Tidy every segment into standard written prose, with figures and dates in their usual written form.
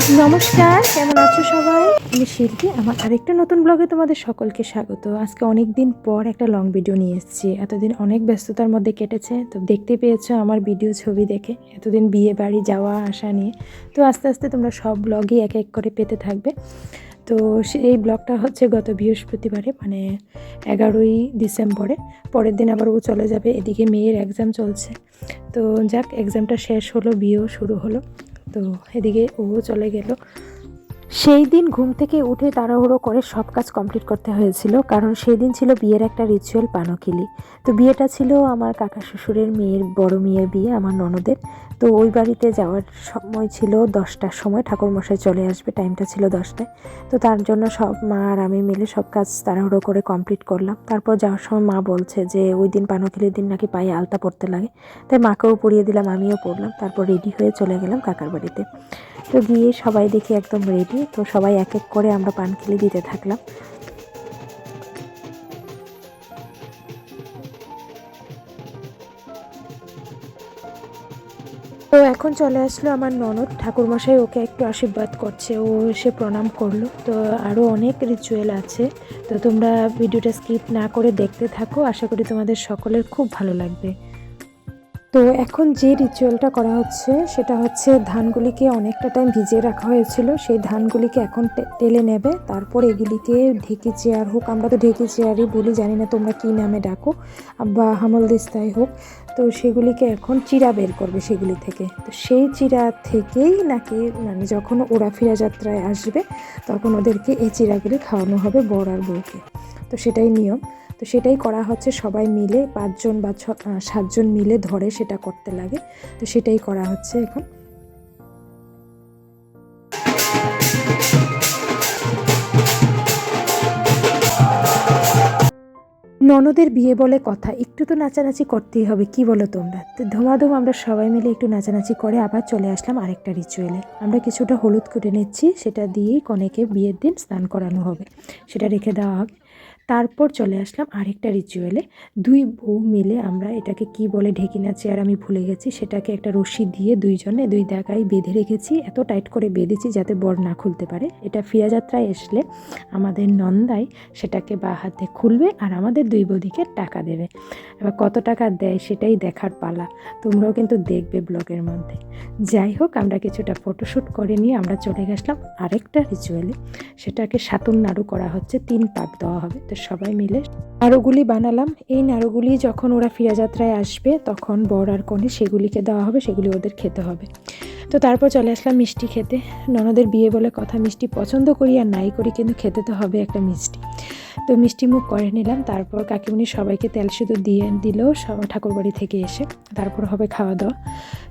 নমস্কার, কেমন আছো সবাই? আমি শিল্পী। আমার আরেকটা নতুন ব্লগে তোমাদের সকলকে স্বাগত। আজকে অনেক দিন পর একটা লং ভিডিও নিয়ে এসেছি। এতদিন অনেক ব্যস্ততার মধ্যে কেটেছে, তো দেখতে পেয়েছো আমার ভিডিও ছবি দেখে এতদিন বিয়ে বাড়ি যাওয়া আসা নিয়ে। তো আস্তে আস্তে তোমরা সব ব্লগই এক এক করে পেতে থাকবে। তো এই ব্লগটা হচ্ছে গত বৃহস্পতিবারে, মানে 11ই ডিসেম্বরে। পরের দিন আবার ও চলে যাবে, এদিকে মেয়ের এক্সাম চলছে। তো যাক, এক্সামটা শেষ হলো, বিয়েও শুরু হলো। তো এদিকে ও চলে গেল। সেই দিন ঘুম থেকে উঠে তাড়াহুড়ো করে সব কাজ কমপ্লিট করতে হয়েছিল, কারণ সেই দিন ছিল বিয়ের একটা রিচুয়াল, পানকিলি। তো বিয়েটা ছিল আমার কাকা শ্বশুরের মেয়ের, বড় মেয়ের বিয়ে, আমার ননদের। তো ওই বাড়িতে যাওয়ার সময় ছিল 10টার সময়, ঠাকুরমশাই চলে আসবে, টাইমটা ছিল 10টায়। তো তার জন্য সব মা আর আমি মিলে সব কাজ তাড়াহুড়ো করে কমপ্লিট করলাম। তারপর যাওয়ার সময় মা বলছে যে ওই দিন পানকিলির দিন নাকি পায়ে আলতা পরতে লাগে, তাই মাকেও পরিয়ে দিলাম, আমিও পরলাম। তারপর রেডি হয়ে চলে গেলাম কাকার বাড়িতে। তো গিয়ে সবাই দেখি একদম রেডি, তো সবাই এক এক করে আমরা পানকিলি দিতে থাকলাম। তো এখন চলে আসলো আমার ননদ, ঠাকুরমশাই ওকে একটু আশীর্বাদ করছে, ও এসে প্রণাম করলো। তো আরও অনেক রিচুয়াল আছে, তো তোমরা ভিডিওটা স্কিপ না করে দেখতে থাকো, আশা করি তোমাদের সকলের খুব ভালো লাগবে। তো এখন যে রিচুয়ালটা করা হচ্ছে সেটা হচ্ছে, ধানগুলিকে অনেকটা টাইম ভিজিয়ে রাখা হয়েছিল, সেই ধানগুলিকে এখন টেলে নেবে। তারপর এগুলিকে ঢেকি চেয়ার হোক, আমরা তো ঢেকি চেয়ারই বলি, জানি না তোমরা কী নামে ডাকো, বা হামল দিস্তায় হোক। তো সেগুলিকে এখন চিরা বের করবে সেগুলি থেকে। তো সেই চিরা থেকেই নাকি, মানে যখন ওরা ফিরা যাত্রায় আসবে তখন ওদেরকে এই চিরাগুলি খাওয়ানো হবে, বর আর বউকে। তো সেটাই নিয়ম। তো সেটাই করা হচ্ছে, সবাই মিলে 5জন বা 7জন মিলে ধরে সেটা করতে লাগে। তো সেটাই করা হচ্ছে এখন। ননদের বিয়ে বলে কথা, একটু তো নাচানাচি করতেই হবে, কি বলো তোমরা? তো ধুমাধুম আমরা সবাই মিলে একটু নাচানাচি করে আবার চলে আসলাম আরেকটা রিচুয়ালে। আমরা কিছুটা হলুদ কেটে নিচ্ছি, সেটা দিয়েই কনেকে বিয়ের দিন স্নান করানো হবে, সেটা রেখে দেওয়া হবে। তারপর চলে আসলাম আরেকটা রিচুয়ালে। দুই বউ মিলে আমরা, এটাকে কি বলে ঢেকি না চেয়ার আমি ভুলে গেছি, সেটাকে একটা রশি দিয়ে দুইজনে দুই জায়গায় বেঁধে রেখেছি, এত টাইট করে বেঁধেছি যাতে বর না খুলতে পারে। এটা ফিরাযাত্রায় আসলে আমাদের নন্দাই সেটাকে বা হাতে খুলবে আর আমাদের দুই বৌদিকে টাকা দেবে। এবার কত টাকা দেয় সেটাই দেখার পালা, তোমরাও কিন্তু দেখবে ব্লগের মধ্যে। যাই হোক, আমরা কিছুটা ফটোশ্যুট করে নিয়ে আমরা চলে গেছিলাম আরেকটা রিচুয়ালে। সেটাকে সাতুর নাড়ু করা হচ্ছে, 3 পাক দেওয়া হবে। তো সবাই মিলে নাড়ুগুলি বানালাম। এই নাড়ুগুলি যখন ওরা ফিরাযাত্রায় আসবে তখন বর আর কনে সেগুলিকে দেওয়া হবে, সেগুলি ওদের খেতে হবে। তো তারপর চলে আসলাম মিষ্টি খেতে। ননদের বিয়ে বলে কথা, মিষ্টি পছন্দ করি আর নাই করি, কিন্তু খেতে তো হবে একটা মিষ্টি। তো মিষ্টি মুখ করে নিলাম। তারপর কাকিমুনি সবাইকে তেল সিঁদুর দিয়ে দিল ঠাকুরবাড়ি থেকে এসে। তারপর হবে খাওয়া দাওয়া।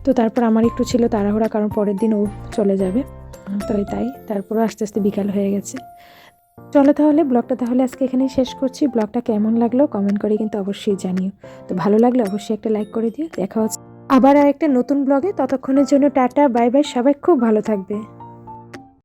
তো তারপর আমার একটু ছিল তাড়াহুড়া, কারণ পরের দিন ও চলে যাবে। তো তাই তারপর আস্তে আস্তে বিকাল হয়ে গেছে। চলো তাহলে ব্লগটা আজকে এখানেই শেষ করছি। ব্লগটা কেমন লাগলো কমেন্ট করে কিন্তু অবশ্যই জানিও। তো ভালো লাগলে অবশ্যই একটা লাইক করে দিও। দেখা হচ্ছে আবার আরেকটা নতুন ব্লগে, ততক্ষণের জন্য টাটা, বাই বাই, সবাই খুব ভালো থাকবে।